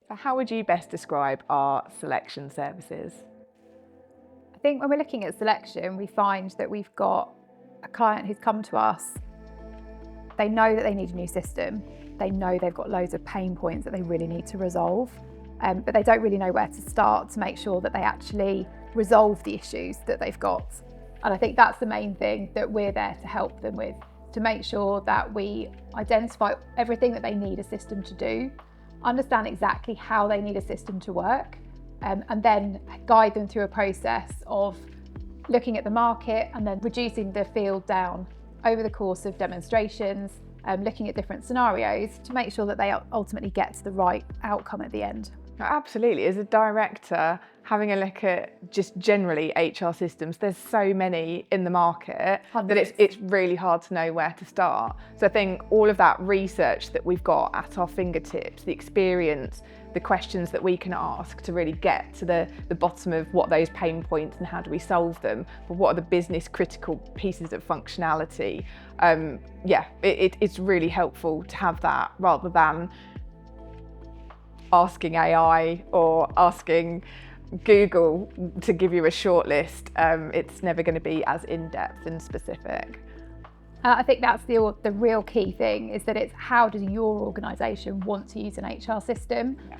So how would you best describe our selection services? I think when we're looking at selection, we find that we've got a client who's come to us. They know that they need a new system. They know they've got loads of pain points that they really need to resolve, but they don't really know where to start to make sure that they actually resolve the issues that they've got. And I think that's the main thing that we're there to help them with, to make sure that we identify everything that they need a system to do, understand exactly how they need a system to work, and then guide them through a process of looking at the market and then reducing the field down over the course of demonstrations, looking at different scenarios to make sure that they ultimately get to the right outcome at the end. Absolutely. As a director, having a look at just generally HR systems, there's so many in the market Hundreds. that it's really hard to know where to start. So I think all of that research that we've got at our fingertips, the experience, the questions that we can ask to really get to the bottom of what those pain points and how do we solve them, but what are the business critical pieces of functionality. It's really helpful to have that rather than asking AI or asking Google to give you a short list. It's never going to be as in-depth and specific. I think that's the real key thing, is that it's how does your organisation want to use an HR system? Yeah.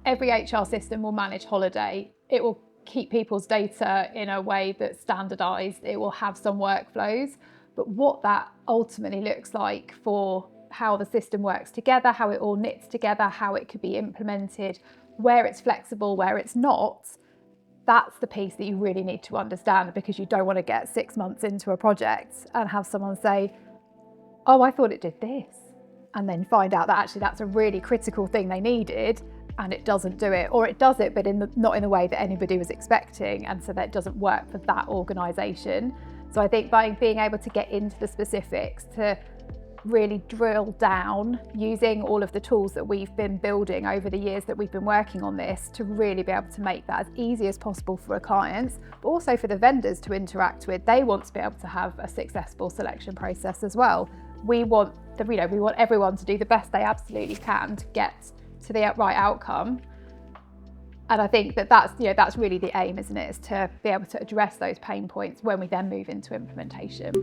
Every HR system will manage holiday. It will keep people's data in a way that's standardised. It will have some workflows, but what that ultimately looks like for how the system works together, how it all knits together, how it could be implemented, where it's flexible, where it's not, that's the piece that you really need to understand, because you don't want to get 6 months into a project and have someone say, oh, I thought it did this, and then find out that actually that's a really critical thing they needed and it doesn't do it, or it does it but not in the way that anybody was expecting, and so that doesn't work for that organisation. So I think by being able to get into the specifics, to really drill down using all of the tools that we've been building over the years that we've been working on this, to really be able to make that as easy as possible for our clients, but also for the vendors to interact with. They want to be able to have a successful selection process as well. We want everyone to do the best they absolutely can to get to the right outcome. And I think that's really the aim, isn't it? Is to be able to address those pain points when we then move into implementation.